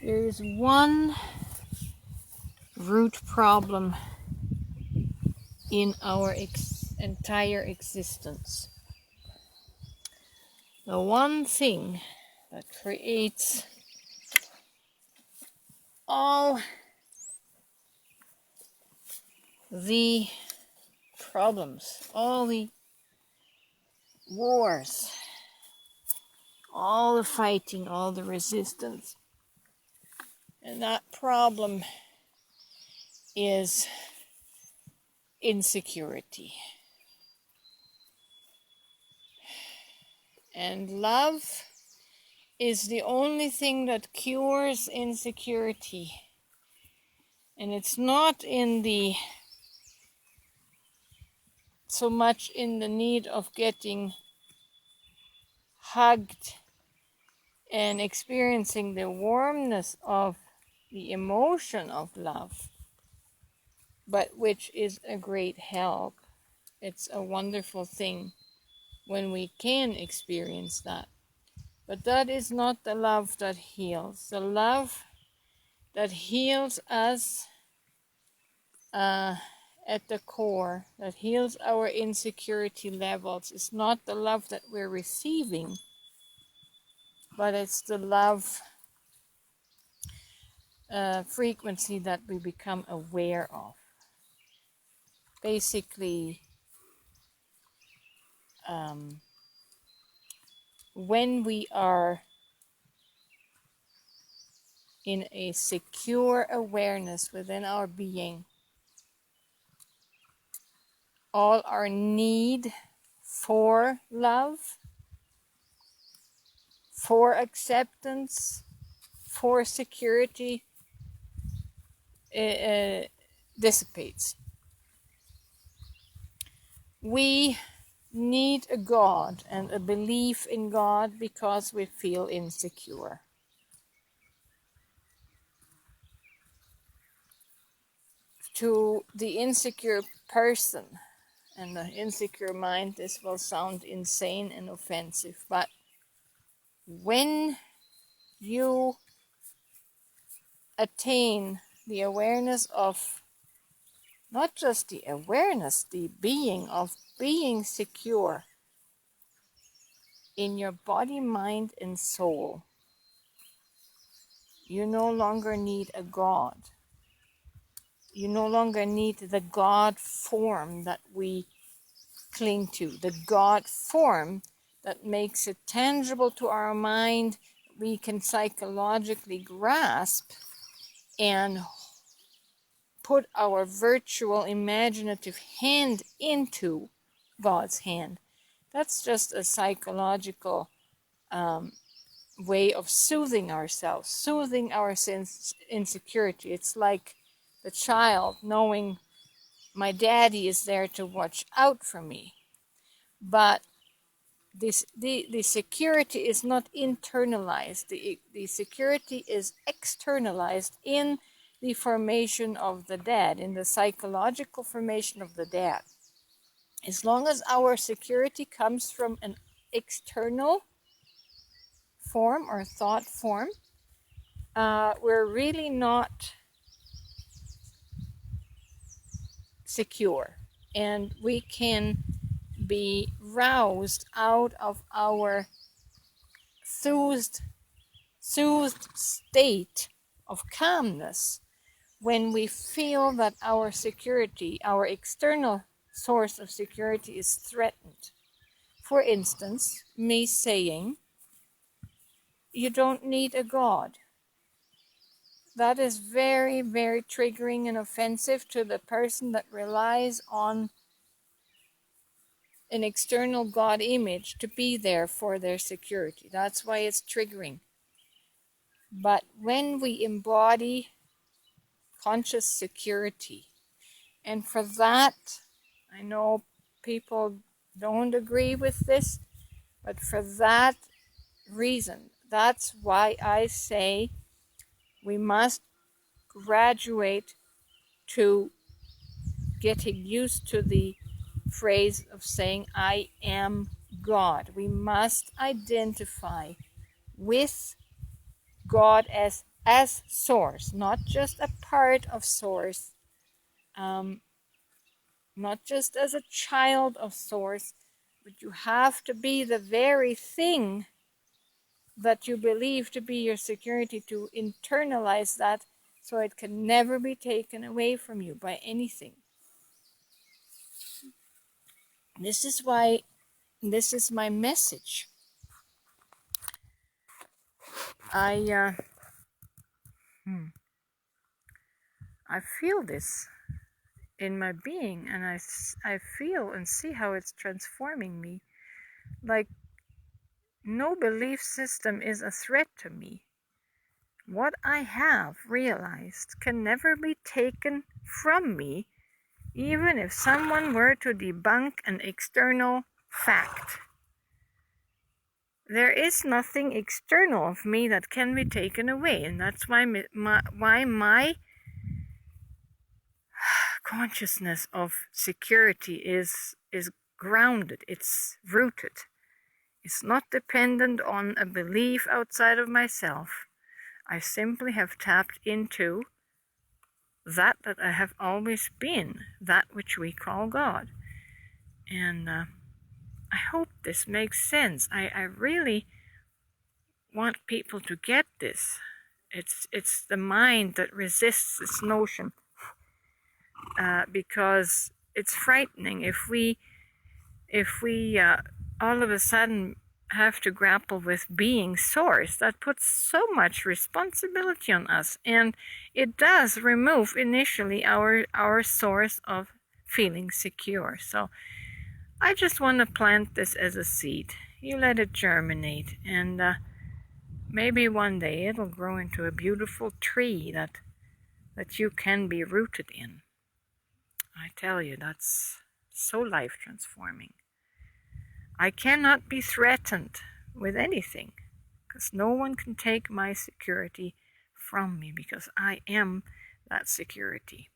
There is one root problem in our entire existence. The one thing that creates all the problems, all the wars, all the fighting, all the resistance. And that problem is insecurity. And love is the only thing that cures insecurity. And it's not so much in the need of getting hugged and experiencing the warmness of the emotion of love, but which is a great help. It's a wonderful thing when we can experience that. But that is not the love that heals. The love that heals us at the core, that heals our insecurity levels, is not the love that we're receiving, but it's the love frequency that we become aware of. Basically, when we are in a secure awareness within our being, all our need for love, for acceptance, for security dissipates. We need a God and a belief in God because we feel insecure. To the insecure person and the insecure mind, this will sound insane and offensive, but when you attain the awareness of, not just the awareness, the being of being secure in your body, mind, and soul, you no longer need a God. You no longer need the God form that we cling to, the God form that makes it tangible to our mind, we can psychologically grasp and put our virtual imaginative hand into God's hand. That's just a psychological way of soothing ourselves, soothing our insecurity. It's like the child knowing my daddy is there to watch out for me. But the security is not internalized. The security is externalized in the formation of the dad, in the psychological formation of the dad. As long as our security comes from an external form or thought form, we're really not secure, and we can be roused out of our soothed state of calmness when we feel that our security, our external source of security, is threatened. For instance, me saying, you don't need a God. That is very, very triggering and offensive to the person that relies on an external God image to be there for their security. That's why it's triggering. But when we embody conscious security, and for that, I know people don't agree with this, but for that reason, that's why I say we must graduate to getting used to the phrase of saying, I am God. We must identify with God as as source, not just a part of source, not just as a child of source, but you have to be the very thing that you believe to be your security, to internalize that so it can never be taken away from you by anything. This is why this is my message. I feel this in my being, and I feel and see how it's transforming me. Like, no belief system is a threat to me. What I have realized can never be taken from me, even if someone were to debunk an external fact. There is nothing external of me that can be taken away, and that's why my consciousness of security is grounded, it's rooted. It's not dependent on a belief outside of myself. I simply have tapped into that I have always been, that which we call God. And I hope this makes sense. I really want people to get this. It's the mind that resists this notion, because it's frightening if we all of a sudden have to grapple with being source. That puts so much responsibility on us, and it does remove initially our source of feeling secure. So I just want to plant this as a seed. You let it germinate, and maybe one day it'll grow into a beautiful tree that you can be rooted in. I tell you, that's so life transforming. I cannot be threatened with anything, because no one can take my security from me, because I am that security.